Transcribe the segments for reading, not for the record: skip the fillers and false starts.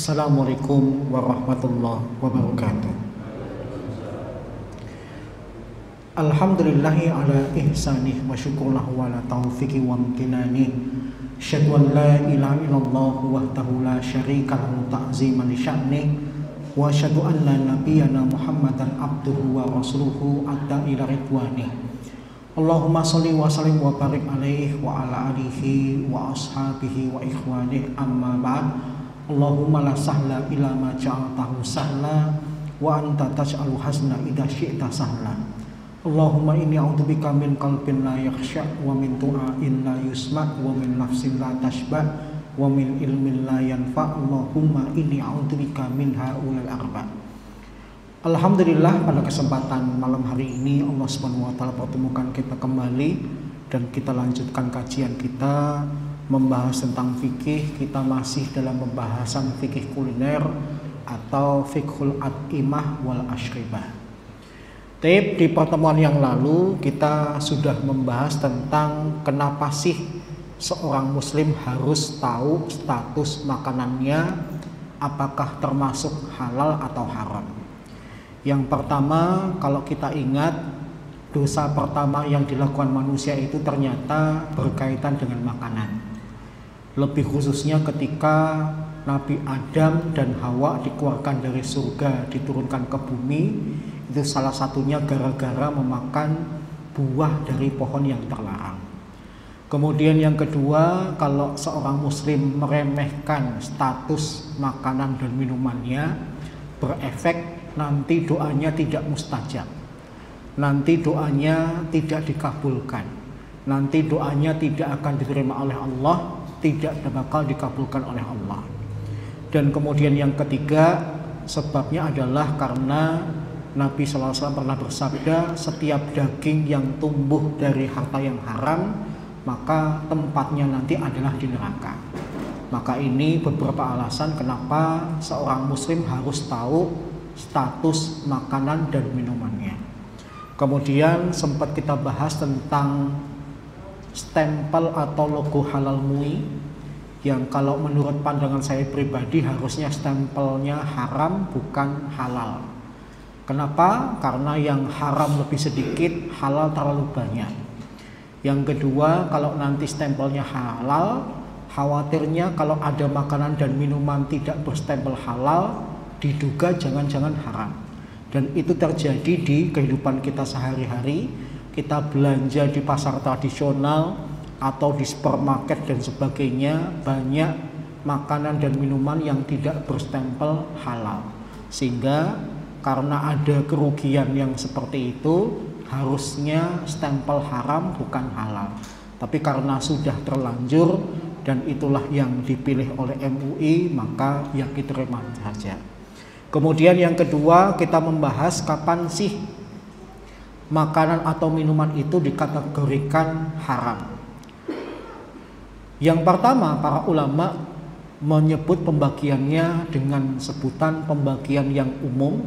Assalamualaikum warahmatullahi wabarakatuh. Alhamdulillahi ala ihsanih wa syukurlahu ala taufiqi wa amtinani. Asyhadu an la ilaha illallah wahdahu la syarika lahu ta'ziman li sya'nih wa asyhadu anna nabiyyana Muhammadan abduhu wa rasuluhu adda ila ridwanih. Allahumma sholli wa sallim wa barik alaihi wa ala alihi wa ashabihi wa ikhwanih, amma ba'd. Allahumma la sahla ila ma ja'altahu sahla wa anta taj'alu hasna idza syi'ta sahla. Allahumma inni a'udzubika min qalbin la yakhsha wa min du'ain la yusma wa min nafsin la tashba wa min ilmin la yanfa. Allahumma inni a'udzubika min haulal arba. Alhamdulillah, pada kesempatan malam hari ini Allah Subhanahu wa taala pertemukan kita kembali dan kita lanjutkan kajian kita membahas tentang fikih. Kita masih dalam pembahasan fikih kuliner atau fiqhul at'imah wal ashribah. Di pertemuan yang lalu kita sudah membahas tentang kenapa sih seorang muslim harus tahu status makanannya apakah termasuk halal atau haram. Yang pertama, kalau kita ingat, dosa pertama yang dilakukan manusia itu ternyata berkaitan dengan makanan. Lebih khususnya ketika Nabi Adam dan Hawa dikeluarkan dari surga, diturunkan ke bumi, itu salah satunya gara-gara memakan buah dari pohon yang terlarang. Kemudian yang kedua, kalau seorang muslim meremehkan status makanan dan minumannya, berefek nanti doanya tidak mustajab, nanti doanya tidak dikabulkan, nanti doanya tidak akan diterima oleh Allah, tidak bakal dikabulkan oleh Allah. Dan kemudian yang ketiga, sebabnya adalah karena Nabi SAW pernah bersabda, setiap daging yang tumbuh dari harta yang haram, maka tempatnya nanti adalah di neraka. Maka ini beberapa alasan kenapa seorang muslim harus tahu status makanan dan minumannya. Kemudian sempat kita bahas tentang stempel atau logo halal MUI, yang kalau menurut pandangan saya pribadi harusnya stempelnya haram bukan halal. Kenapa? Karena yang haram lebih sedikit, halal terlalu banyak. Yang kedua, kalau nanti stempelnya halal, khawatirnya kalau ada makanan dan minuman tidak berstempel halal, diduga jangan-jangan haram. Dan itu terjadi di kehidupan kita sehari-hari. Kita belanja di pasar tradisional atau di supermarket dan sebagainya, banyak makanan dan minuman yang tidak berstempel halal. Sehingga karena ada kerugian yang seperti itu, harusnya stempel haram bukan halal. Tapi karena sudah terlanjur dan itulah yang dipilih oleh MUI, maka ya kita terima saja. Kemudian yang kedua, kita membahas kapan sih makanan atau minuman itu dikategorikan haram. Yang pertama, para ulama menyebut pembagiannya dengan sebutan pembagian yang umum.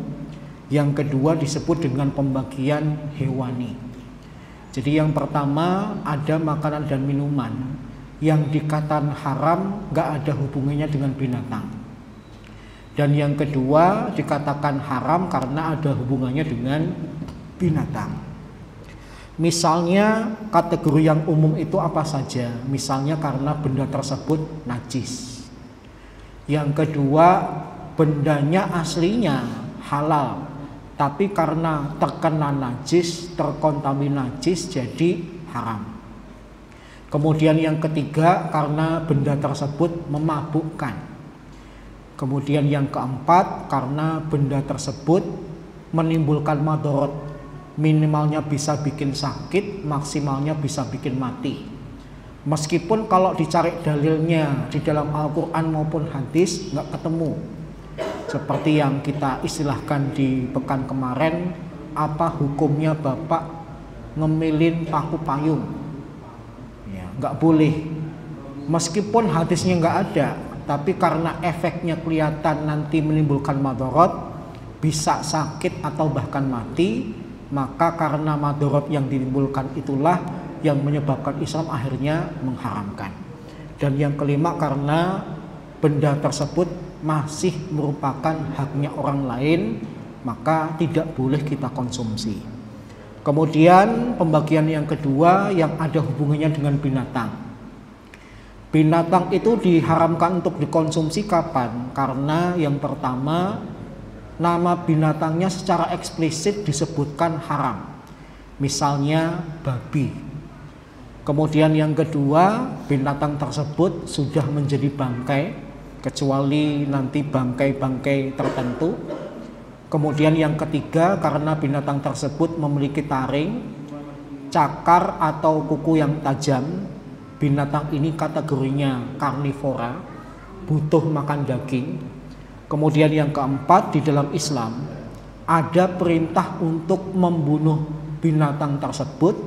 Yang kedua disebut dengan pembagian hewani. Jadi yang pertama, ada makanan dan minuman yang dikatakan haram gak ada hubungannya dengan binatang. Dan yang kedua dikatakan haram karena ada hubungannya dengan binatang. Misalnya kategori yang umum itu apa saja? Misalnya karena benda tersebut najis. Yang kedua, bendanya aslinya halal, tapi karena terkena najis, terkontaminasi jadi haram. Kemudian yang ketiga, karena benda tersebut memabukkan. Kemudian yang keempat, karena benda tersebut menimbulkan madorot. Minimalnya bisa bikin sakit, maksimalnya bisa bikin mati. Meskipun kalau dicari dalilnya di dalam Al-Quran maupun hadis nggak ketemu. Seperti yang kita istilahkan di pekan kemarin, apa hukumnya bapak ngemilin paku payung? Ya, nggak boleh. Meskipun hadisnya nggak ada, tapi karena efeknya kelihatan nanti menimbulkan madorot, bisa sakit atau bahkan mati, maka karena madorot yang ditimbulkan itulah yang menyebabkan Islam akhirnya mengharamkan. Dan yang kelima, karena benda tersebut masih merupakan haknya orang lain, maka tidak boleh kita konsumsi. Kemudian pembagian yang kedua yang ada hubungannya dengan binatang. Binatang itu diharamkan untuk dikonsumsi kapan? Karena yang pertama, nama binatangnya secara eksplisit disebutkan haram. Misalnya babi. Kemudian yang kedua, binatang tersebut sudah menjadi bangkai, kecuali nanti bangkai-bangkai tertentu. Kemudian yang ketiga, karena binatang tersebut memiliki taring, cakar atau kuku yang tajam, binatang ini kategorinya karnivora, butuh makan daging. Kemudian yang keempat, di dalam Islam ada perintah untuk membunuh binatang tersebut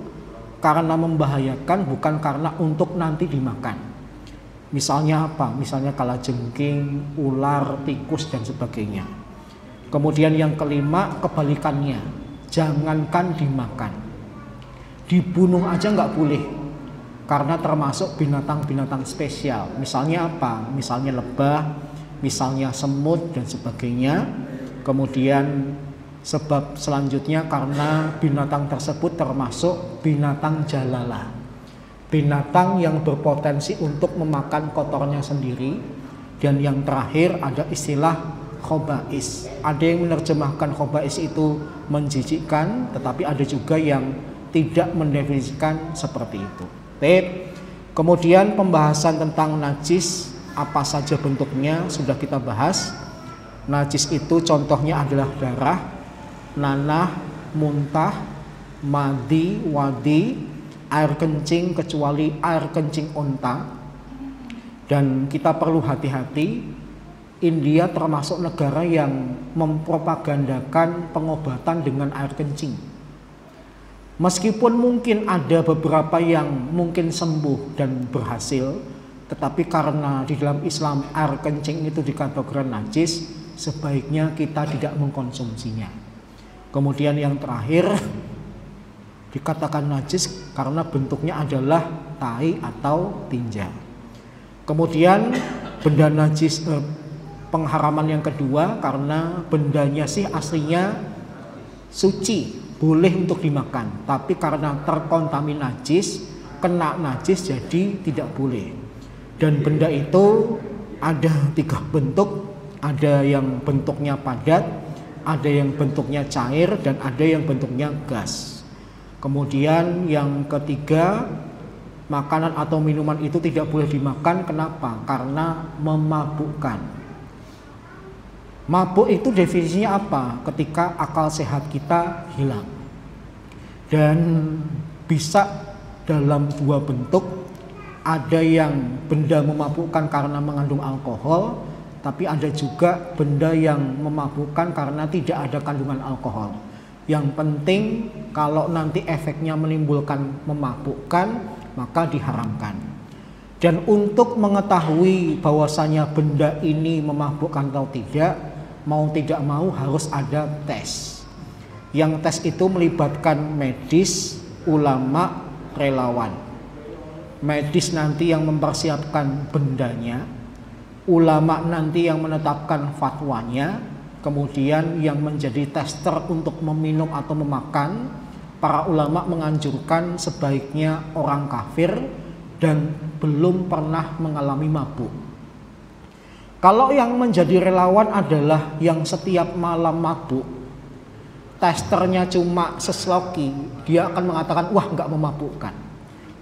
karena membahayakan, bukan karena untuk nanti dimakan. Misalnya apa? Misalnya kalajengking, ular, tikus dan sebagainya. Kemudian yang kelima, kebalikannya, jangankan dimakan, dibunuh aja nggak boleh, karena termasuk binatang-binatang spesial. Misalnya apa? Misalnya lebah, misalnya semut dan sebagainya. Kemudian sebab selanjutnya karena binatang tersebut termasuk binatang jalala, binatang yang berpotensi untuk memakan kotornya sendiri. Dan yang terakhir ada istilah khobais. Ada yang menerjemahkan khobais itu menjijikkan, tetapi ada juga yang tidak mendefinisikan seperti itu. Kemudian pembahasan tentang najis, apa saja bentuknya sudah kita bahas. Najis itu contohnya adalah darah, nanah, muntah, madi, wadi, air kencing kecuali air kencing unta. Dan kita perlu hati-hati, India termasuk negara yang mempropagandakan pengobatan dengan air kencing. Meskipun mungkin ada beberapa yang mungkin sembuh dan berhasil, tetapi karena di dalam Islam air kencing itu dikategorikan najis, sebaiknya kita tidak mengkonsumsinya. Kemudian yang terakhir, dikatakan najis karena bentuknya adalah tai atau tinja. Kemudian benda najis, pengharaman yang kedua karena bendanya sih aslinya suci, boleh untuk dimakan, tapi karena terkontaminasi najis, kena najis jadi tidak boleh. Dan benda itu ada 3 bentuk, ada yang bentuknya padat, ada yang bentuknya cair, dan ada yang bentuknya gas. Kemudian yang ketiga, makanan atau minuman itu tidak boleh dimakan. Kenapa? Karena memabukkan. Mabuk itu definisinya apa? Ketika akal sehat kita hilang. Dan bisa dalam 2 bentuk. Ada yang benda memabukkan karena mengandung alkohol, tapi ada juga benda yang memabukkan karena tidak ada kandungan alkohol. Yang penting kalau nanti efeknya menimbulkan memabukkan, maka diharamkan. Dan untuk mengetahui bahwasanya benda ini memabukkan atau tidak, mau tidak mau harus ada tes. Yang tes itu melibatkan medis, ulama, relawan. Medis nanti yang mempersiapkan bendanya, ulama nanti yang menetapkan fatwanya, kemudian yang menjadi tester untuk meminum atau memakan. Para ulama menganjurkan sebaiknya orang kafir dan belum pernah mengalami mabuk. Kalau yang menjadi relawan adalah yang setiap malam mabuk, testernya cuma sesloki, dia akan mengatakan wah nggak memabukkan.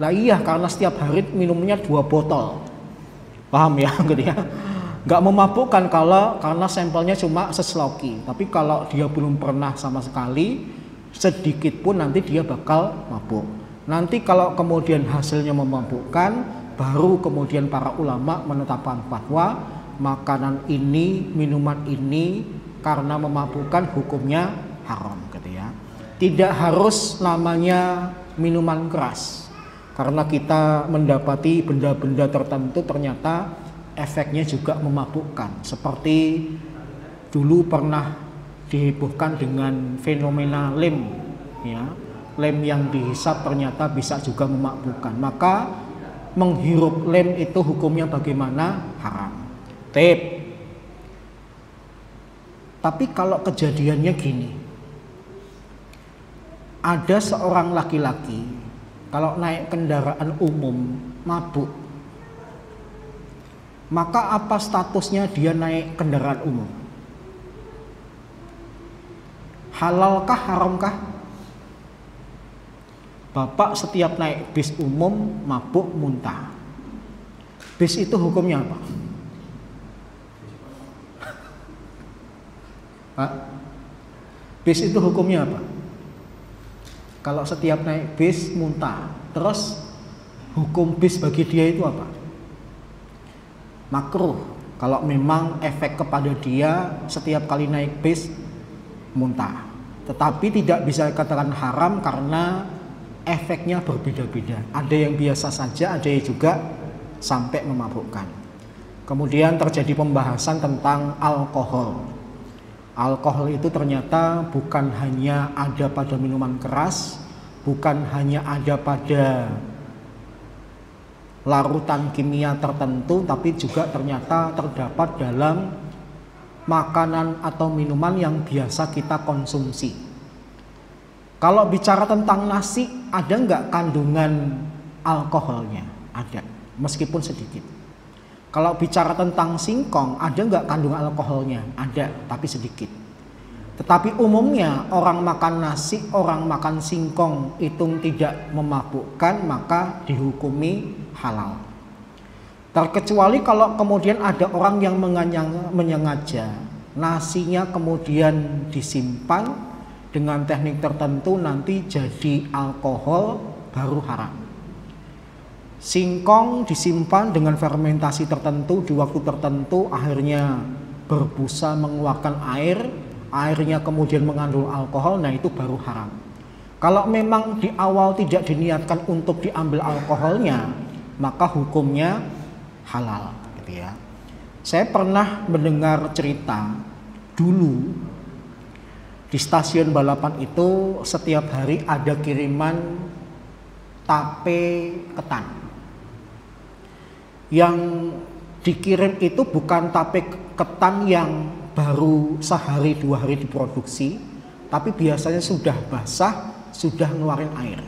Lah iya, karena setiap hari minumnya 2 botol, paham ya, gitu ya. Nggak memabukkan karena sampelnya cuma sesloki. Tapi kalau dia belum pernah sama sekali, sedikit pun nanti dia bakal mabuk. Nanti kalau kemudian hasilnya memabukkan, baru kemudian para ulama menetapkan fatwa, makanan ini, minuman ini karena memabukkan hukumnya haram, gitu ya. Tidak harus namanya minuman keras, karena kita mendapati benda-benda tertentu ternyata efeknya juga memabukkan. Seperti dulu pernah dihebohkan dengan fenomena lem, ya. Lem yang dihisap ternyata bisa juga memabukkan. Maka menghirup lem itu hukumnya bagaimana? Haram. Tapi kalau kejadiannya gini, ada seorang laki-laki kalau naik kendaraan umum mabuk, maka apa statusnya dia naik kendaraan umum? Halalkah, haramkah? Bapak setiap naik bis umum mabuk muntah, bis itu hukumnya apa? Pak, bis itu hukumnya apa? Kalau setiap naik bis muntah, terus hukum bis bagi dia itu apa? Makruh. Kalau memang efek kepada dia setiap kali naik bis muntah. Tetapi tidak bisa dikatakan haram karena efeknya berbeda-beda. Ada yang biasa saja, ada yang juga sampai memabukkan. Kemudian terjadi pembahasan tentang alkohol. Alkohol itu ternyata bukan hanya ada pada minuman keras, bukan hanya ada pada larutan kimia tertentu, tapi juga ternyata terdapat dalam makanan atau minuman yang biasa kita konsumsi. Kalau bicara tentang nasi, ada nggak kandungan alkoholnya? Ada, meskipun sedikit. Kalau bicara tentang singkong, ada nggak kandungan alkoholnya? Ada, tapi sedikit. Tetapi umumnya orang makan nasi, orang makan singkong itu tidak memabukkan, maka dihukumi halal. Terkecuali kalau kemudian ada orang yang menyengaja nasinya kemudian disimpan dengan teknik tertentu nanti jadi alkohol, baru haram. Singkong disimpan dengan fermentasi tertentu di waktu tertentu, akhirnya berbusa mengeluarkan air, airnya kemudian mengandung alkohol, nah itu baru haram. Kalau memang di awal tidak diniatkan untuk diambil alkoholnya, maka hukumnya halal, gitu ya. Saya pernah mendengar cerita dulu di stasiun balapan itu setiap hari ada kiriman tape ketan. Yang dikirim itu bukan tape ketan yang baru sehari dua hari diproduksi, tapi biasanya sudah basah, sudah ngeluarin air.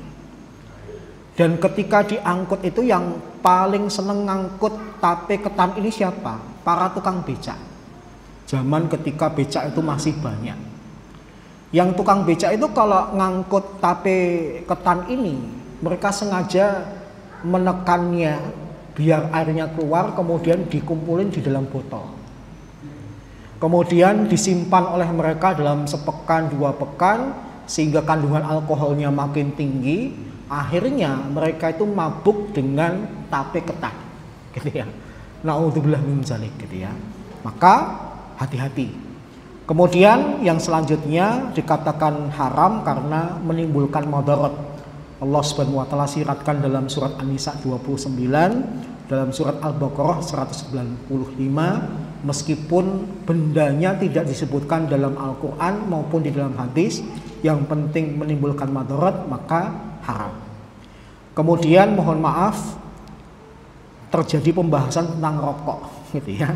Dan ketika diangkut itu yang paling seneng ngangkut tape ketan ini siapa? Para tukang becak. Zaman ketika becak itu masih banyak. Yang tukang becak itu kalau ngangkut tape ketan ini, mereka sengaja menekannya biar airnya keluar, kemudian dikumpulin di dalam botol. Kemudian disimpan oleh mereka dalam sepekan, 2 pekan, sehingga kandungan alkoholnya makin tinggi. Akhirnya mereka itu mabuk dengan tape ketan, gitu ya. Naudzubillah min dzalik, gitu ya. Maka hati-hati. Kemudian yang selanjutnya dikatakan haram karena menimbulkan madarat. Allah Subhanahu wa taala siratkan dalam surat An-Nisa 29, dalam surat Al-Baqarah 195, meskipun bendanya tidak disebutkan dalam Al-Qur'an maupun di dalam hadis, yang penting menimbulkan madarat maka haram. Kemudian mohon maaf terjadi pembahasan tentang rokok, gitu ya.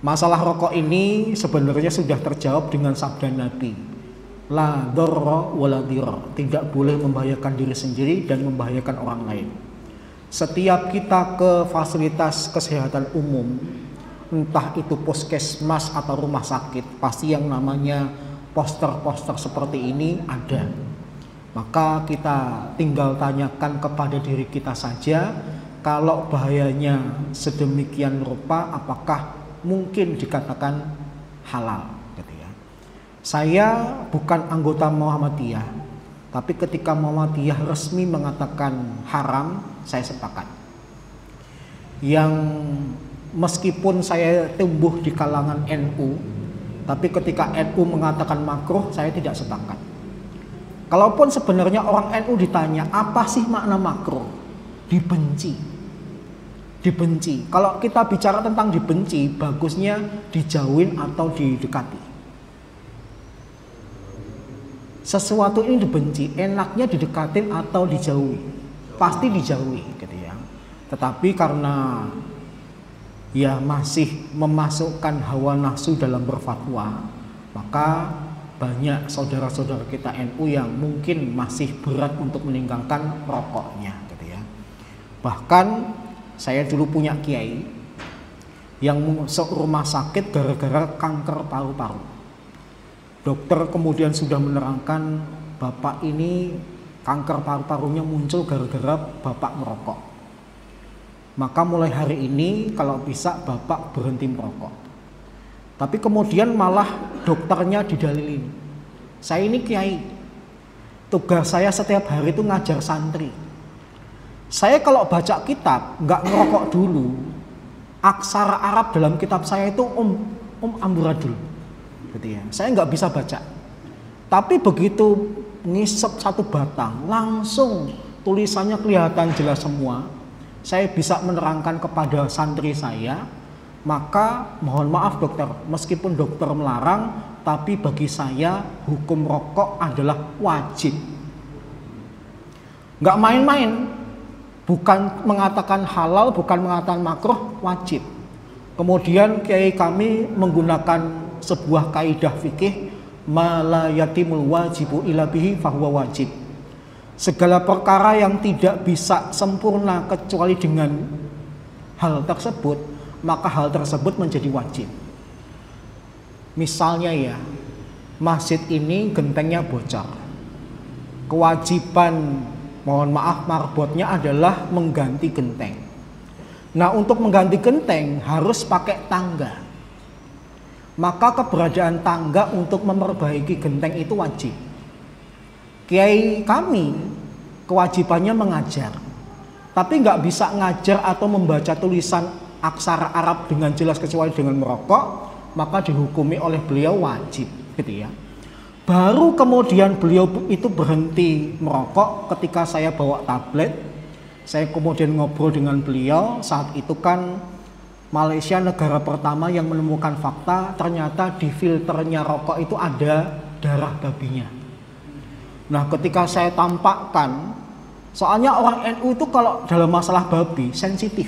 Masalah rokok ini sebenarnya sudah terjawab dengan sabda Nabi, la dharra wala dhirar, tidak boleh membahayakan diri sendiri dan membahayakan orang lain. Setiap kita ke fasilitas kesehatan umum, entah itu puskesmas atau rumah sakit, pasti yang namanya poster-poster seperti ini ada. Maka kita tinggal tanyakan kepada diri kita saja, kalau bahayanya sedemikian rupa, apakah mungkin dikatakan halal, gitu ya. Saya bukan anggota Muhammadiyah, tapi ketika Muhammadiyah resmi mengatakan haram, saya sepakat. Yang meskipun saya tumbuh di kalangan NU, tapi ketika NU mengatakan makruh, saya tidak sepakat. Kalaupun sebenarnya orang NU ditanya apa sih makna makruh, dibenci. Dibenci. Kalau kita bicara tentang dibenci, bagusnya dijauhin atau didekati. Sesuatu ini dibenci, enaknya didekatin atau dijauhi. Pasti dijauhi, gitu ya. Tetapi karena ya masih memasukkan hawa nafsu dalam berfatwa, Maka banyak saudara-saudara kita NU yang mungkin masih berat untuk meninggalkan rokoknya gitu ya. Bahkan saya dulu punya kiai yang masuk rumah sakit gara-gara kanker paru-paru. Dokter kemudian sudah menerangkan, bapak ini kanker paru-parunya muncul gara-gara bapak merokok. Maka mulai hari ini kalau bisa bapak berhenti merokok. Tapi kemudian malah dokternya didalilin, saya ini kiai, tugas saya setiap hari itu ngajar santri. Saya kalau baca kitab nggak ngerokok dulu, aksara Arab dalam kitab saya itu amburadul gitu ya. Saya nggak bisa baca. Tapi begitu ngisep satu batang, langsung tulisannya kelihatan jelas semua. Saya bisa menerangkan kepada santri saya. Maka mohon maaf dokter, meskipun dokter melarang, tapi bagi saya hukum rokok adalah wajib. Nggak main-main, bukan mengatakan halal, bukan mengatakan makruh, wajib. Kemudian kiai kami menggunakan sebuah kaidah fikih, ma la yatimul wajibu illa bihi fahuwa wajib. Segala perkara yang tidak bisa sempurna kecuali dengan hal tersebut, maka hal tersebut menjadi wajib. Misalnya ya, masjid ini gentengnya bocor. Kewajiban, mohon maaf, marbotnya adalah mengganti genteng. Nah, untuk mengganti genteng harus pakai tangga. Maka keberadaan tangga untuk memperbaiki genteng itu wajib. Kiai kami kewajibannya mengajar, tapi nggak bisa ngajar atau membaca tulisan aksara Arab dengan jelas kecuali dengan merokok, maka dihukumi oleh beliau wajib gitu ya. Baru kemudian beliau itu berhenti merokok ketika saya bawa tablet. Saya kemudian ngobrol dengan beliau. Saat itu kan Malaysia negara pertama yang menemukan fakta ternyata di filternya rokok itu ada darah babinya. Nah, ketika saya tampakkan, soalnya orang NU itu kalau dalam masalah babi sensitif.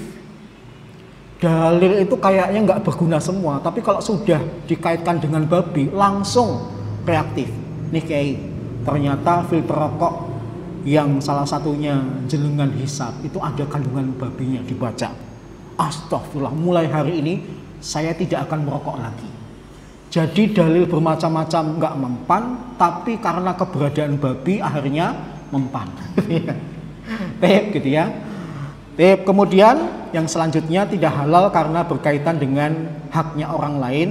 Dalil itu kayaknya nggak berguna semua, tapi kalau sudah dikaitkan dengan babi langsung reaktif. Nih kiai, ternyata filter rokok yang salah satunya jenengan hisap itu ada kandungan babinya, dibaca. Astagfirullah, mulai hari ini saya tidak akan merokok lagi. Jadi dalil bermacam-macam nggak mempan, tapi karena keberadaan babi akhirnya mempan. Tep gitu ya. Tep. Kemudian yang selanjutnya tidak halal karena berkaitan dengan haknya orang lain,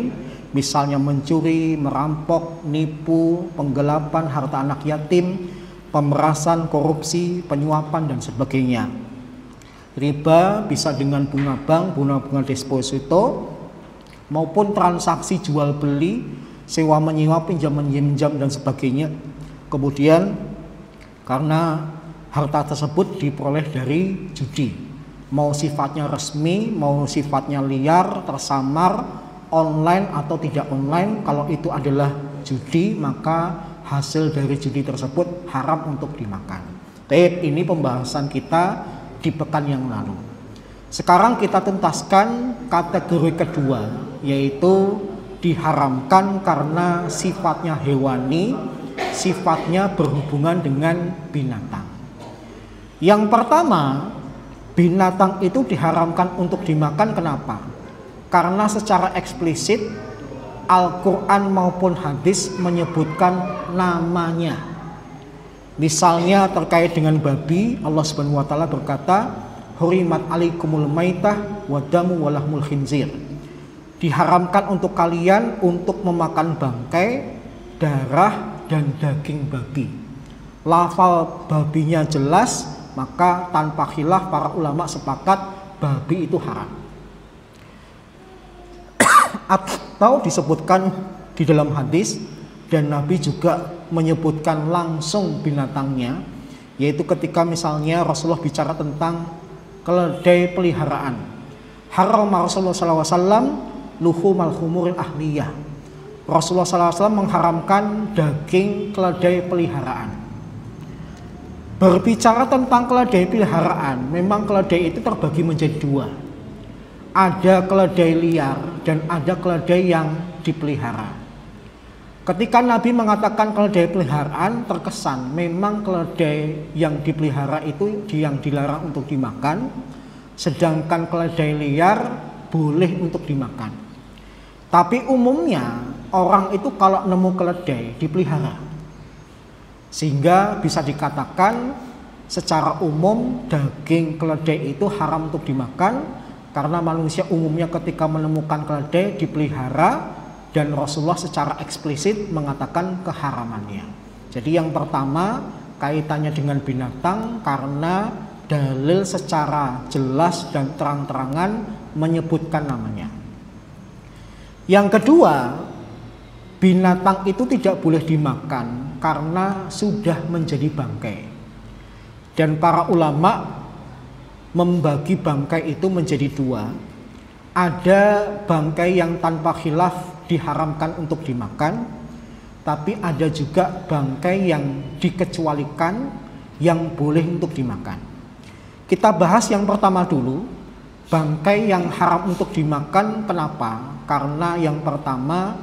misalnya mencuri, merampok, nipu, penggelapan harta anak yatim, pemerasan, korupsi, penyuapan dan sebagainya. Riba bisa dengan bunga bank, bunga deposito, maupun transaksi jual beli, sewa menyewa, pinjam meminjam dan sebagainya. Kemudian karena harta tersebut diperoleh dari judi, mau sifatnya resmi, mau sifatnya liar, tersamar, online atau tidak online, kalau itu adalah judi, maka hasil dari judi tersebut haram untuk dimakan. Ini pembahasan kita di pekan yang lalu. Sekarang kita tuntaskan kategori kedua, yaitu diharamkan karena sifatnya hewani, sifatnya berhubungan dengan binatang. Yang pertama, binatang itu diharamkan untuk dimakan. Kenapa? Karena secara eksplisit Al-Quran maupun hadis menyebutkan namanya. Misalnya terkait dengan babi, Allah Subhanahu wa taala berkata, "Hurimat alaikumul maitah wa damu wa lahmul khinzir." Diharamkan untuk kalian untuk memakan bangkai, darah dan daging babi. Lafal babinya jelas, maka tanpa khilaf para ulama sepakat babi itu haram. Atau disebutkan di dalam hadis, dan Nabi juga menyebutkan langsung binatangnya, yaitu ketika misalnya Rasulullah bicara tentang keledai peliharaan. Haram Rasulullah SAW luhumal khumuril ahliyah. Rasulullah SAW mengharamkan daging keledai peliharaan. Berbicara tentang keledai peliharaan, memang keledai itu terbagi menjadi dua. Ada keledai liar dan ada keledai yang dipelihara. Ketika Nabi mengatakan keledai peliharaan, terkesan memang keledai yang dipelihara itu yang dilarang untuk dimakan, sedangkan keledai liar boleh untuk dimakan. Tapi umumnya orang itu kalau nemu keledai dipelihara, sehingga bisa dikatakan secara umum daging keledai itu haram untuk dimakan, karena manusia umumnya ketika menemukan keledai dipelihara, dan Rasulullah secara eksplisit mengatakan keharamannya. Jadi yang pertama kaitannya dengan binatang karena dalil secara jelas dan terang-terangan menyebutkan namanya. Yang kedua, binatang itu tidak boleh dimakan karena sudah menjadi bangkai. Dan para ulama membagi bangkai itu menjadi dua. Ada bangkai yang tanpa khilaf diharamkan untuk dimakan, tapi ada juga bangkai yang dikecualikan yang boleh untuk dimakan. Kita bahas yang pertama dulu, bangkai yang haram untuk dimakan. Kenapa? Karena yang pertama,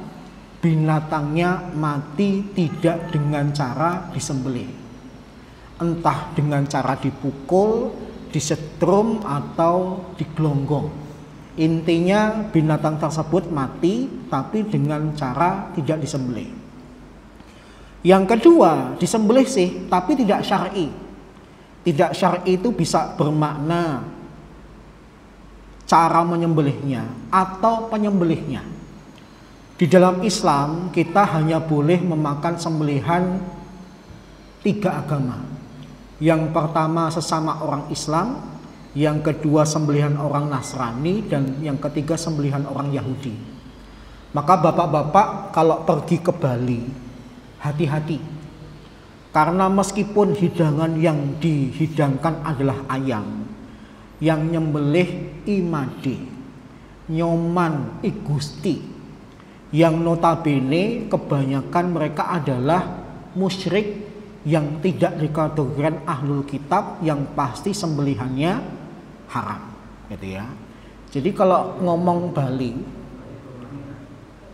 binatangnya mati tidak dengan cara disembelih, entah dengan cara dipukul, disetrum, atau digelonggong. Intinya binatang tersebut mati tapi dengan cara tidak disembelih. Yang kedua, disembelih sih tapi tidak syar'i. Tidak syar'i itu bisa bermakna cara menyembelihnya atau penyembelihnya. Di dalam Islam kita hanya boleh memakan sembelihan 3 agama. Yang pertama sesama orang Islam, yang kedua sembelihan orang Nasrani, dan yang ketiga sembelihan orang Yahudi. Maka bapak-bapak kalau pergi ke Bali, hati-hati. Karena meskipun hidangan yang dihidangkan adalah ayam, yang nyembelih imade, nyoman igusti, yang notabene kebanyakan mereka adalah musyrik yang tidak dikategorikan ahlul kitab, yang pasti sembelihannya haram, gitu ya. Jadi kalau ngomong Bali,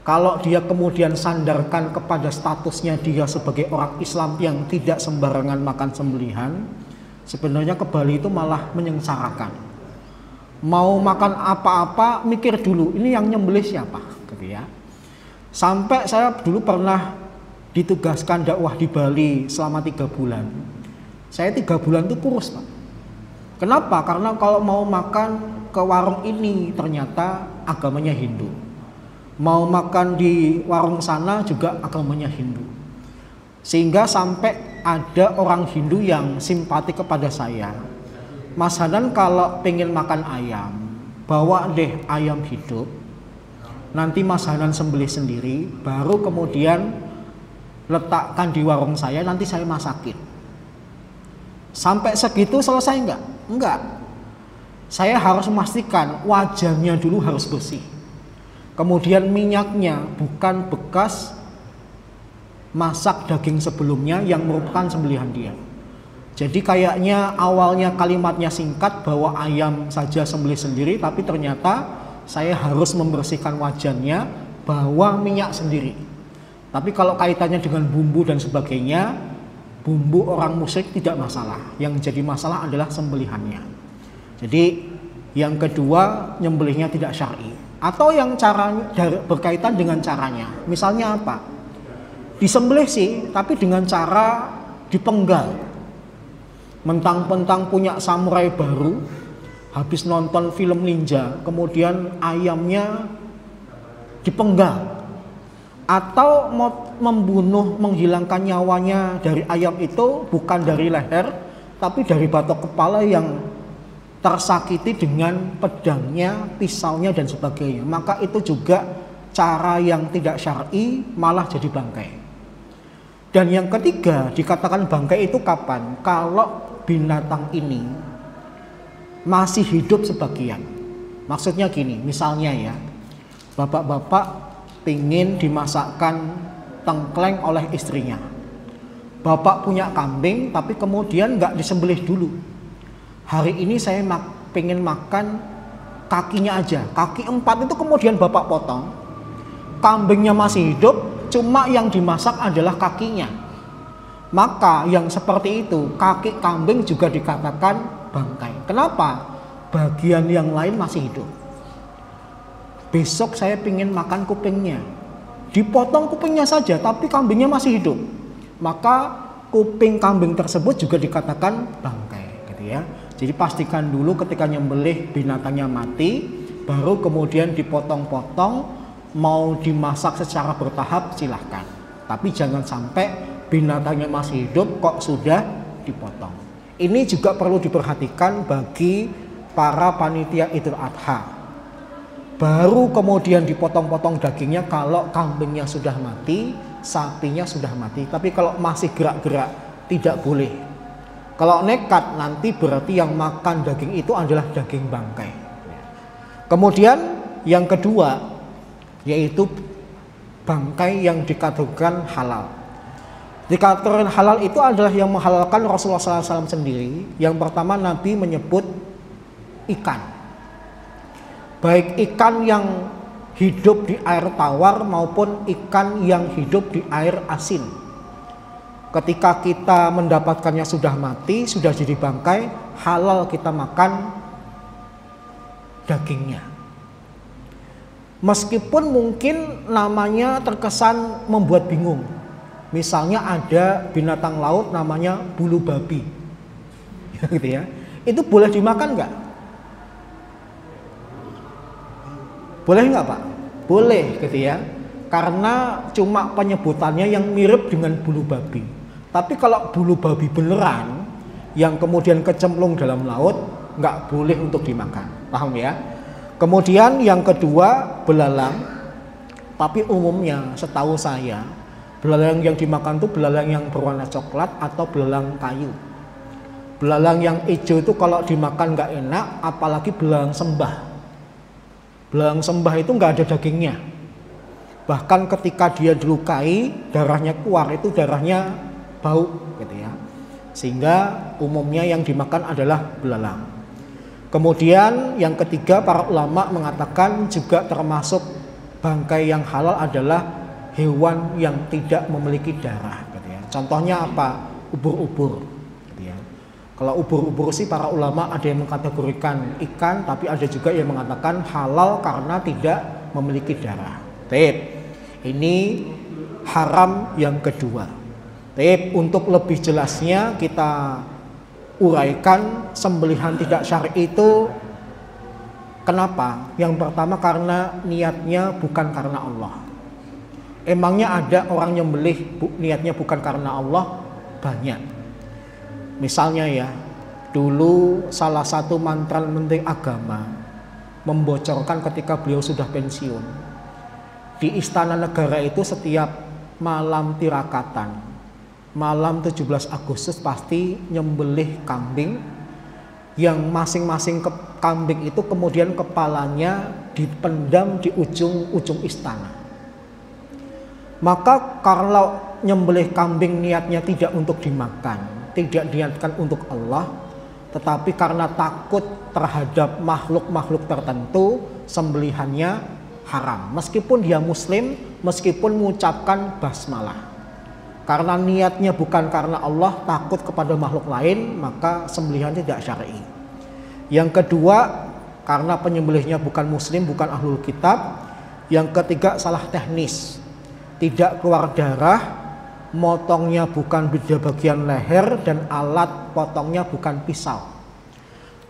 kalau dia kemudian sandarkan kepada statusnya dia sebagai orang Islam yang tidak sembarangan makan sembelihan, sebenarnya ke Bali itu malah menyengsarakan. Mau makan apa-apa mikir dulu, ini yang nyembelih siapa, gitu ya. Sampai saya dulu pernah ditugaskan dakwah di Bali selama 3 bulan. Saya 3 bulan itu kurus, Pak. Kenapa? Karena kalau mau makan ke warung ini ternyata agamanya Hindu. Mau makan di warung sana juga agamanya Hindu. Sehingga sampai ada orang Hindu yang simpati kepada saya. Mas Hanan kalau pengen makan ayam, bawa deh ayam hidup. Nanti Mas Hanan sembelih sendiri, baru kemudian letakkan di warung saya, nanti saya masakin. Sampai segitu selesai enggak? Enggak. Saya harus memastikan wajannya dulu harus bersih. Kemudian minyaknya bukan bekas masak daging sebelumnya yang merupakan sembelihan dia. Jadi kayaknya awalnya kalimatnya singkat bahwa ayam saja sembelih sendiri, tapi ternyata saya harus membersihkan wajannya, bawa minyak sendiri. Tapi kalau kaitannya dengan bumbu dan sebagainya, bumbu orang musyrik tidak masalah. Yang jadi masalah adalah sembelihannya. Jadi yang kedua, nyembelihnya tidak syar'i. Atau yang caranya berkaitan dengan caranya. Misalnya apa? Disembelih sih, tapi dengan cara dipenggal. Mentang-mentang punya samurai baru, habis nonton film ninja, kemudian ayamnya dipenggal. Atau mau membunuh, menghilangkan nyawanya dari ayam itu bukan dari leher, tapi dari batok kepala yang tersakiti dengan pedangnya, pisaunya dan sebagainya. Maka itu juga cara yang tidak syar'i, malah jadi bangkai. Dan yang ketiga, dikatakan bangkai itu kapan? Kalau binatang ini masih hidup sebagian. Maksudnya gini, misalnya ya, bapak-bapak pingin dimasakkan tengkleng oleh istrinya. Bapak punya kambing tapi kemudian nggak disembelih dulu. Hari ini saya pengen makan kakinya aja. Kaki 4 itu kemudian bapak potong. Kambingnya masih hidup, cuma yang dimasak adalah kakinya. Maka yang seperti itu, kaki kambing juga dikatakan bangkai. Kenapa? Bagian yang lain masih hidup. Besok saya ingin makan kupingnya, dipotong kupingnya saja, tapi kambingnya masih hidup. Maka kuping kambing tersebut juga dikatakan bangkai, gitu ya. Jadi pastikan dulu ketika nyembelih binatangnya mati, baru kemudian dipotong-potong. Mau dimasak secara bertahap silahkan, tapi jangan sampai binatangnya masih hidup kok sudah dipotong. Ini juga perlu diperhatikan bagi para panitia Idul Adha. Baru kemudian dipotong-potong dagingnya kalau kambingnya sudah mati, sapinya sudah mati. Tapi kalau masih gerak-gerak tidak boleh. Kalau nekat nanti berarti yang makan daging itu adalah daging bangkai. Kemudian yang kedua, yaitu bangkai yang dikategorikan halal. Dikategorikan halal itu adalah yang menghalalkan Rasulullah SAW sendiri. Yang pertama, Nabi menyebut ikan, baik ikan yang hidup di air tawar maupun ikan yang hidup di air asin. Ketika kita mendapatkannya sudah mati, sudah jadi bangkai, halal kita makan dagingnya. Meskipun mungkin namanya terkesan membuat bingung. Misalnya ada binatang laut namanya bulu babi, gitu ya. Itu boleh dimakan nggak? Boleh nggak Pak? Boleh, gitu ya. Karena cuma penyebutannya yang mirip dengan bulu babi. Tapi kalau bulu babi beneran yang kemudian kecemplung dalam laut, nggak boleh untuk dimakan. Paham ya? Kemudian yang kedua, belalang. Tapi umumnya setahu saya belalang yang dimakan itu belalang yang berwarna coklat atau belalang kayu. Belalang yang hijau itu kalau dimakan nggak enak, apalagi belalang sembah. Belalang sembah itu nggak ada dagingnya. Bahkan ketika dia dilukai, darahnya keluar, itu darahnya bau, gitu ya. Sehingga umumnya yang dimakan adalah belalang. Kemudian yang ketiga, para ulama mengatakan juga termasuk bangkai yang halal adalah hewan yang tidak memiliki darah, gitu ya. Contohnya apa? Ubur-ubur, gitu ya. Kalau ubur-ubur sih para ulama ada yang mengkategorikan ikan, tapi ada juga yang mengatakan halal karena tidak memiliki darah. Ini haram yang kedua. Untuk lebih jelasnya kita uraikan sembelihan tidak syar'i itu kenapa? Yang pertama karena niatnya bukan karena Allah. Emangnya ada orang nyembelih niatnya bukan karena Allah? Banyak. Misalnya ya, dulu salah satu mantan menteri agama membocorkan ketika beliau sudah pensiun, di Istana Negara itu setiap malam tirakatan, malam 17 Agustus pasti nyembelih kambing, yang masing-masing kambing itu kemudian kepalanya dipendam di ujung-ujung istana. Maka kalau nyembelih kambing niatnya tidak untuk dimakan, tidak diniatkan untuk Allah, tetapi karena takut terhadap makhluk-makhluk tertentu, sembelihannya haram. Meskipun dia muslim, meskipun mengucapkan basmalah. Karena niatnya bukan karena Allah, takut kepada makhluk lain, maka sembelihan tidak syar'i. Yang kedua, karena penyembelihnya bukan muslim, bukan ahlul kitab. Yang ketiga, salah teknis, tidak keluar darah, motongnya bukan beda bagian leher, dan alat potongnya bukan pisau.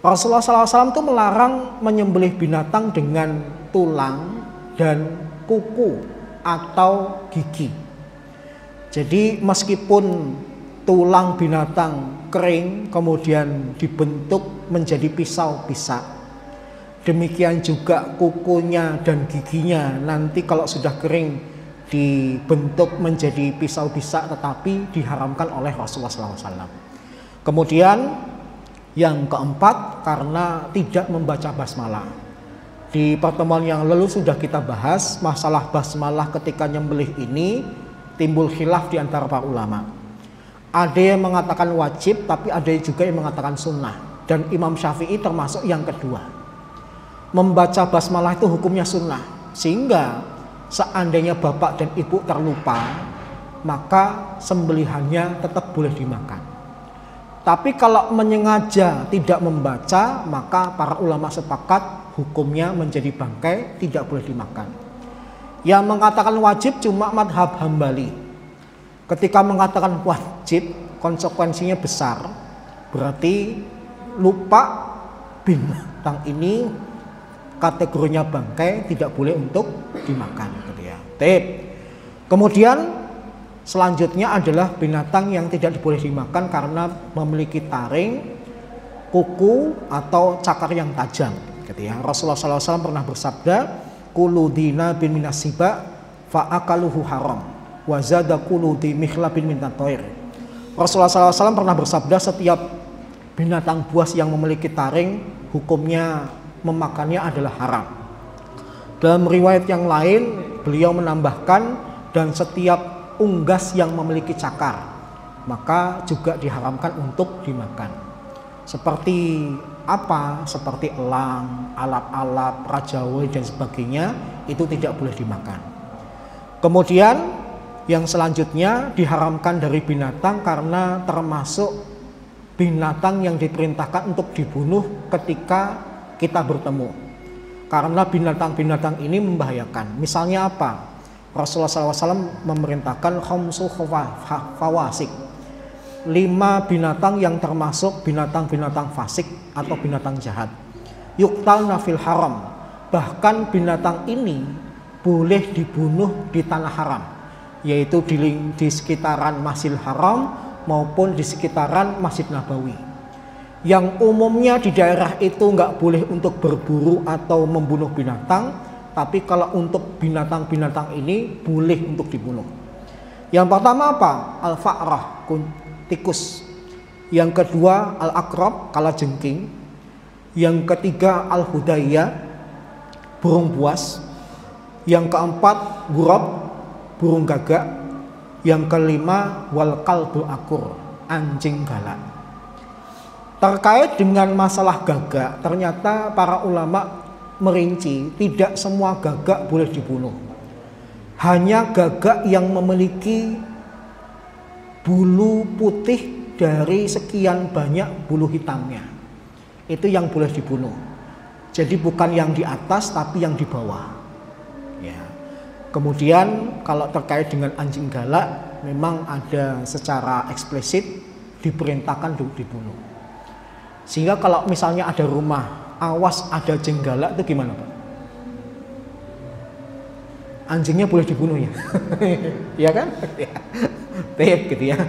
Rasulullah SAW itu melarang menyembelih binatang dengan tulang dan kuku atau gigi. Jadi meskipun tulang binatang kering kemudian dibentuk menjadi pisau-pisau, demikian juga kukunya dan giginya nanti kalau sudah kering dibentuk menjadi pisau-pisau, tetapi diharamkan oleh Rasulullah SAW. Kemudian yang keempat, karena tidak membaca basmalah. Di pertemuan yang lalu sudah kita bahas masalah basmalah ketika nyembelih ini. Timbul khilaf di antara para ulama. Ada yang mengatakan wajib, tapi ada juga yang mengatakan sunnah. Dan Imam Syafi'i termasuk yang kedua. Membaca basmalah itu hukumnya sunnah. Sehingga seandainya bapak dan ibu terlupa, maka sembelihannya tetap boleh dimakan. Tapi kalau menyengaja tidak membaca, maka para ulama sepakat hukumnya menjadi bangkai, tidak boleh dimakan. Yang mengatakan wajib cuma madhab Hambali. Ketika mengatakan wajib, konsekuensinya besar. Berarti lupa binatang ini kategorinya bangkai, tidak boleh untuk dimakan gitu ya. Kemudian selanjutnya adalah binatang yang tidak boleh dimakan karena memiliki taring, kuku atau cakar yang tajam gitu ya. Rasulullah SAW pernah bersabda, kulu dina bin minasiba fa'akaluhu haram wa zada kulu di mikhla bin minatoir. Rasulullah SAW pernah bersabda, setiap binatang buas yang memiliki taring hukumnya memakannya adalah haram. Dalam riwayat yang lain beliau menambahkan, dan setiap unggas yang memiliki cakar maka juga diharamkan untuk dimakan. Seperti apa? Seperti elang, alap-alap, rajawai dan sebagainya, itu tidak boleh dimakan. Kemudian yang selanjutnya diharamkan dari binatang karena termasuk binatang yang diperintahkan untuk dibunuh ketika kita bertemu, karena binatang-binatang ini membahayakan. Misalnya apa? Rasulullah SAW memerintahkan khamsu fawasik, 5 binatang yang termasuk binatang-binatang fasik atau binatang jahat. Yuqtalna fil haram, bahkan binatang ini boleh dibunuh di tanah haram, yaitu di sekitaran Masjidil Haram maupun di sekitaran Masjid Nabawi. Yang umumnya di daerah itu nggak boleh untuk berburu atau membunuh binatang, tapi kalau untuk binatang-binatang ini boleh untuk dibunuh. Yang pertama apa? Al-fa'rah, tikus. Yang kedua al-aqrab, kalajengking. Yang ketiga al-hudayya, burung buas. Yang keempat gurab, burung gagak. Yang kelima wal kalbul akur, anjing galak. Terkait dengan masalah gagak, ternyata para ulama merinci tidak semua gagak boleh dibunuh. Hanya gagak yang memiliki bulu putih dari sekian banyak bulu hitamnya, itu yang boleh dibunuh. Jadi bukan yang di atas tapi yang di bawah ya. Kemudian kalau terkait dengan anjing galak, memang ada secara eksplisit diperintahkan untuk dibunuh. Sehingga kalau misalnya ada rumah, awas ada anjing galak, itu gimana Pak? Anjingnya boleh dibunuh ya? Ya kan? Gitu ya.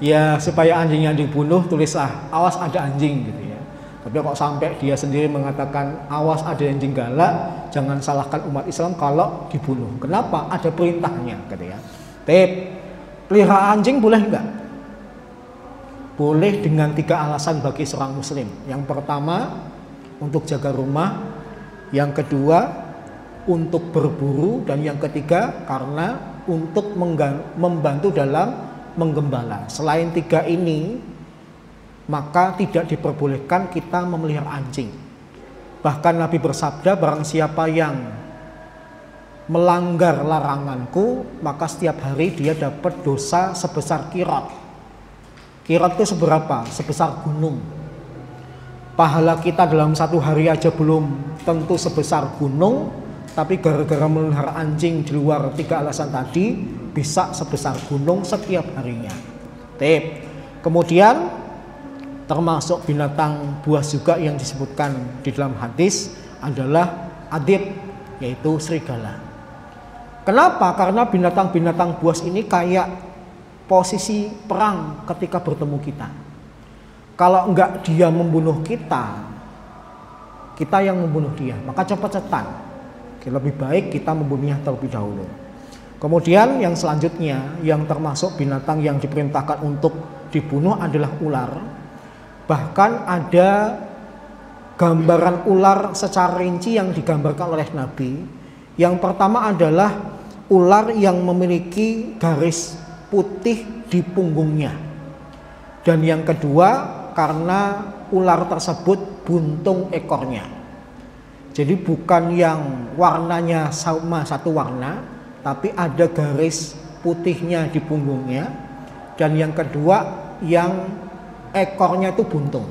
Ya supaya anjingnya dibunuh, tulislah awas ada anjing gitu ya. Tapi kok sampai dia sendiri mengatakan awas ada anjing galak, jangan salahkan umat Islam kalau dibunuh. Kenapa? Ada perintahnya gitu ya. Pelihara anjing boleh enggak? Boleh dengan 3 alasan bagi seorang muslim. Yang pertama, untuk jaga rumah. Yang kedua, untuk berburu. Dan yang ketiga, karena untuk membantu dalam menggembala. Selain 3 ini, maka tidak diperbolehkan kita memelihara anjing. Bahkan Nabi bersabda, barang siapa yang melanggar laranganku, maka setiap hari dia dapat dosa sebesar kirat. Kirat itu seberapa? Sebesar gunung. Pahala kita dalam 1 hari aja belum tentu sebesar gunung, tapi gara-gara memelihara anjing di luar 3 alasan tadi, bisa sebesar gunung setiap harinya. Kemudian termasuk binatang buas juga yang disebutkan di dalam hadis adalah adib, yaitu serigala. Kenapa? Karena binatang-binatang buas ini kayak posisi perang ketika bertemu kita. Kalau enggak dia membunuh kita, kita yang membunuh dia, maka cepet-cepetan. Lebih baik kita membunuhnya terlebih dahulu. Kemudian yang selanjutnya, yang termasuk binatang yang diperintahkan untuk dibunuh adalah ular. Bahkan ada gambaran ular secara rinci yang digambarkan oleh Nabi. Yang pertama adalah ular yang memiliki garis putih di punggungnya. Dan yang kedua, karena ular tersebut buntung ekornya. Jadi bukan yang warnanya sama satu warna, tapi ada garis putihnya di punggungnya, dan yang kedua yang ekornya itu buntung.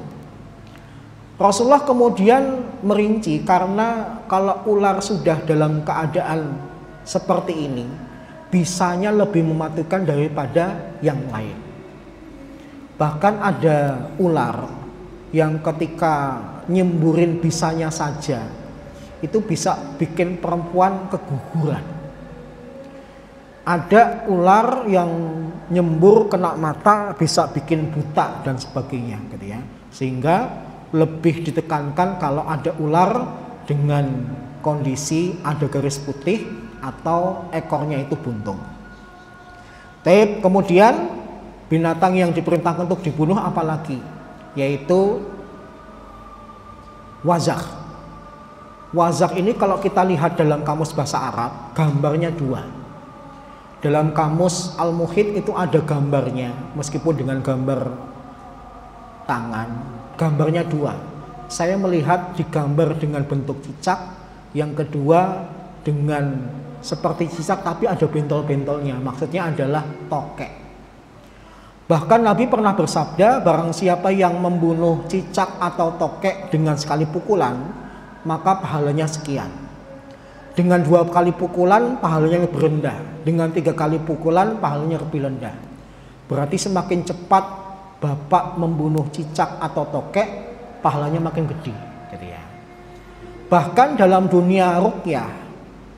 Rasulullah kemudian merinci, karena kalau ular sudah dalam keadaan seperti ini, bisanya lebih mematikan daripada yang lain. Bahkan ada ular yang ketika nyemburin bisanya saja itu bisa bikin perempuan keguguran. Ada ular yang nyembur kena mata bisa bikin buta dan sebagainya gitu ya. Sehingga lebih ditekankan kalau ada ular dengan kondisi ada garis putih atau ekornya itu buntung. Kemudian binatang yang diperintahkan untuk dibunuh apalagi, yaitu wazak. Wazak ini kalau kita lihat dalam kamus bahasa Arab, gambarnya dua. Dalam kamus Al-Muhit itu ada gambarnya, meskipun dengan gambar tangan, gambarnya dua. Saya melihat digambar dengan bentuk cicak, yang kedua dengan seperti cicak tapi ada bentol-bentolnya, maksudnya adalah tokek. Bahkan Nabi pernah bersabda, barang siapa yang membunuh cicak atau tokek dengan sekali pukulan, maka pahalanya sekian. Dengan 2 kali pukulan pahalanya lebih rendah, dengan 3 kali pukulan pahalanya lebih rendah. Berarti semakin cepat bapak membunuh cicak atau tokek, pahalanya makin gede gitu ya. Bahkan dalam dunia ruqyah,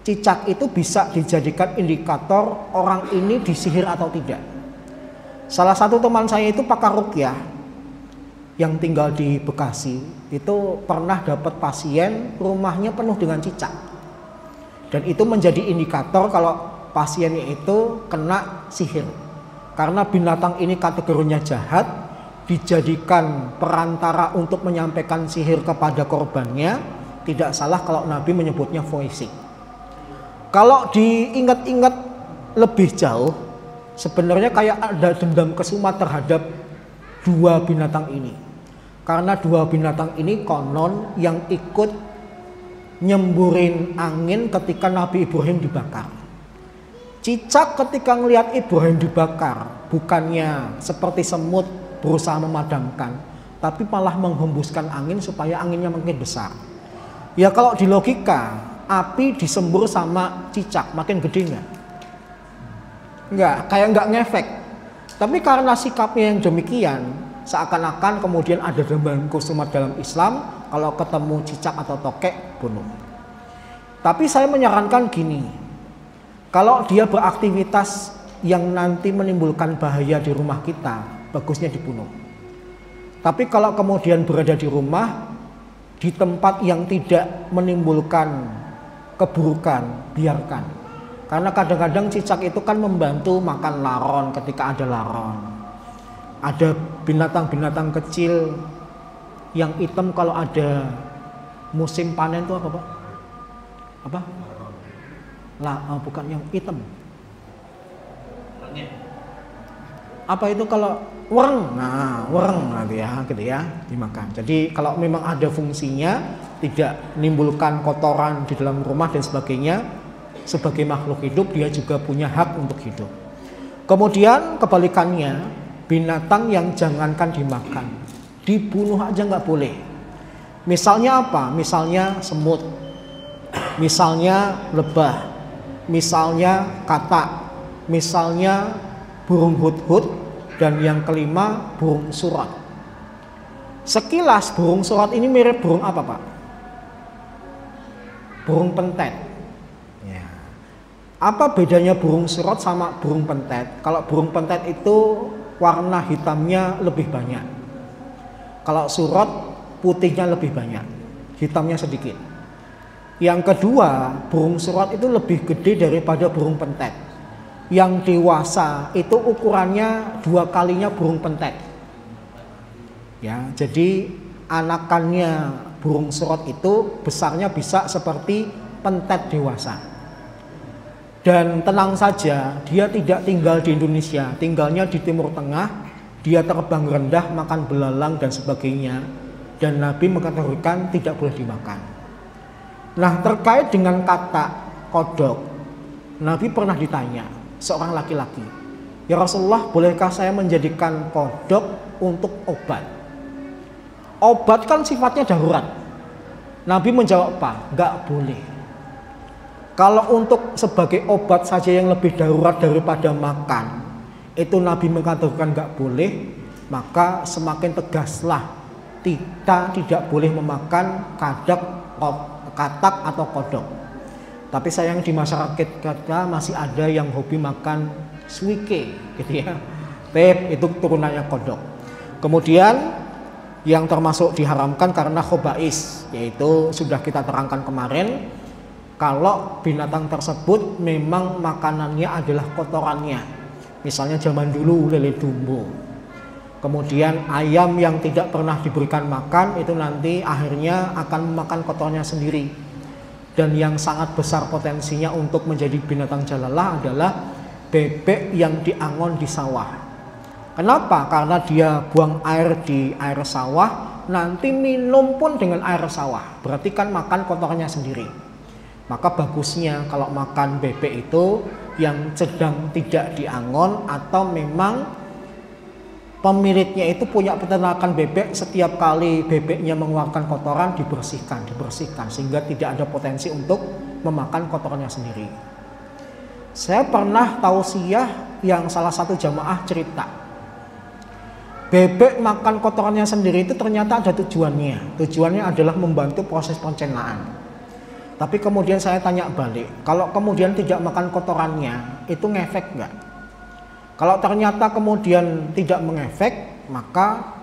cicak itu bisa dijadikan indikator orang ini disihir atau tidak. Salah satu teman saya itu pakar ruqyah yang tinggal di Bekasi, itu pernah dapat pasien rumahnya penuh dengan cicak. Dan itu menjadi indikator kalau pasiennya itu kena sihir. Karena binatang ini kategorinya jahat, dijadikan perantara untuk menyampaikan sihir kepada korbannya, tidak salah kalau Nabi menyebutnya voicing. Kalau diingat-ingat lebih jauh, sebenarnya kayak ada dendam kesumat terhadap 2 binatang ini. Karena 2 binatang ini konon yang ikut nyemburin angin ketika Nabi Ibrahim dibakar. Cicak ketika melihat Ibrahim dibakar, bukannya seperti semut berusaha memadamkan, tapi malah menghembuskan angin supaya anginnya makin besar. Ya kalau di logika, api disembur sama cicak makin gede nggak? Nggak, kayak nggak ngefek. Tapi karena sikapnya yang demikian, seakan-akan kemudian ada dendam kesumat dalam Islam, kalau ketemu cicak atau tokek bunuh. Tapi saya menyarankan gini, kalau dia beraktivitas yang nanti menimbulkan bahaya di rumah kita, bagusnya dibunuh. Tapi kalau kemudian berada di rumah, di tempat yang tidak menimbulkan keburukan, biarkan. Karena kadang-kadang cicak itu kan membantu makan laron ketika ada laron. Ada binatang-binatang kecil yang hitam kalau ada musim panen itu apa Pak? Apa? Bukan yang hitam. Apa itu kalau wereng? Nah, wereng nanti ya, gitu ya, dimakan. Jadi kalau memang ada fungsinya, tidak menimbulkan kotoran di dalam rumah dan sebagainya, sebagai makhluk hidup dia juga punya hak untuk hidup. Kemudian kebalikannya, binatang yang jangankan dimakan, dibunuh aja nggak boleh. Misalnya apa? Misalnya semut, misalnya lebah, misalnya katak, misalnya burung hudhud, dan yang kelima burung surat. Sekilas burung surat ini mirip burung apa Pak? Burung pentet. Ya. Apa bedanya burung surat sama burung pentet? Kalau burung pentet itu warna hitamnya lebih banyak. Kalau surat putihnya lebih banyak, hitamnya sedikit. Yang kedua, burung surat itu lebih gede daripada burung pentet. Yang dewasa itu ukurannya 2 kalinya burung pentet. Ya, jadi anakannya burung surat itu besarnya bisa seperti pentet dewasa. Dan tenang saja, dia tidak tinggal di Indonesia, tinggalnya di Timur Tengah. Dia terbang rendah, makan belalang dan sebagainya. Dan Nabi mengatakan tidak boleh dimakan. Nah, terkait dengan katak, kodok, Nabi pernah ditanya seorang laki-laki, "Ya Rasulullah, bolehkah saya menjadikan kodok untuk obat?" Obat kan sifatnya darurat. Nabi menjawab apa? Enggak boleh. Kalau untuk sebagai obat saja yang lebih darurat daripada makan, itu Nabi mengatakan enggak boleh, maka semakin tegaslah kita tidak boleh memakan katak atau kodok. Tapi sayang di masyarakat kita masih ada yang hobi makan suike gitu ya. Itu turunannya kodok. Kemudian yang termasuk diharamkan karena khobais, yaitu sudah kita terangkan kemarin, kalau binatang tersebut memang makanannya adalah kotorannya. Misalnya zaman dulu lele dumbo. Kemudian ayam yang tidak pernah diberikan makan itu nanti akhirnya akan memakan kotornya sendiri. Dan yang sangat besar potensinya untuk menjadi binatang jalalah adalah bebek yang diangon di sawah. Kenapa? Karena dia buang air di air sawah, nanti minum pun dengan air sawah. Berarti kan makan kotornya sendiri. Maka bagusnya kalau makan bebek itu yang sedang tidak diangon atau memang pemiliknya itu punya peternakan bebek, setiap kali bebeknya mengeluarkan kotoran dibersihkan sehingga tidak ada potensi untuk memakan kotorannya sendiri. Saya pernah tausiah yang salah satu jamaah cerita, bebek makan kotorannya sendiri itu ternyata ada tujuannya. Tujuannya adalah membantu proses pencernaan. Tapi kemudian saya tanya balik, kalau kemudian tidak makan kotorannya, itu ngefek nggak? Kalau ternyata kemudian tidak mengefek, maka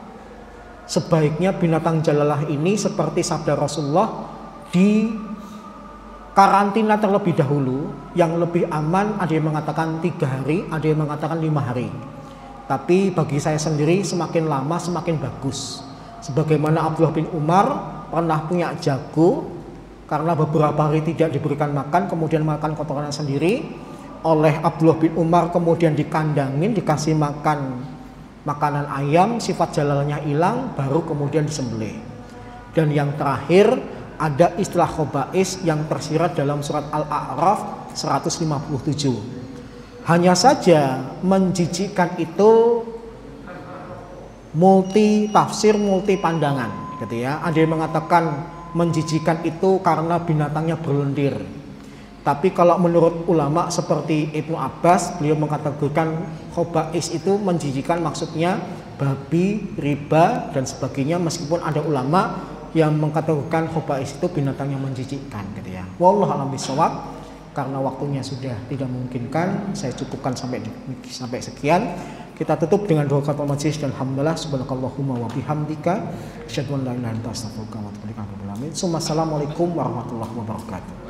sebaiknya binatang jalalah ini seperti sabda Rasulullah di karantina terlebih dahulu. Yang lebih aman ada yang mengatakan 3 hari, ada yang mengatakan 5 hari. Tapi bagi saya sendiri semakin lama semakin bagus. Sebagaimana Abdullah bin Umar pernah punya jago, karena beberapa hari tidak diberikan makan, kemudian makan kotorannya sendiri. Oleh Abdullah bin Umar kemudian dikandangin, dikasih makan makanan ayam, sifat jalalnya hilang, baru kemudian disembelih. Dan yang terakhir ada istilah khobais yang tersirat dalam surat Al-A'raf 157. Hanya saja menjijikkan itu multi tafsir, multi pandangan gitu ya. Ada yang mengatakan menjijikkan itu karena binatangnya berlendir. Tapi kalau menurut ulama seperti Ibnu Abbas, beliau mengatakan khobais itu menjijikkan maksudnya babi, riba dan sebagainya, meskipun ada ulama yang mengatakan khobais itu binatang yang menjijikkan gitu ya. Wallahu a'lam bishawab. Karena waktunya sudah tidak memungkinkan, saya cukupkan sampai sekian. Kita tutup dengan doa khatul majlis dan alhamdulillah subhanakallahumma wa bihamdika asyhadu an la ilaha illa anta astaghfiruka wa atubu ilaik. Assalamualaikum warahmatullahi wabarakatuh.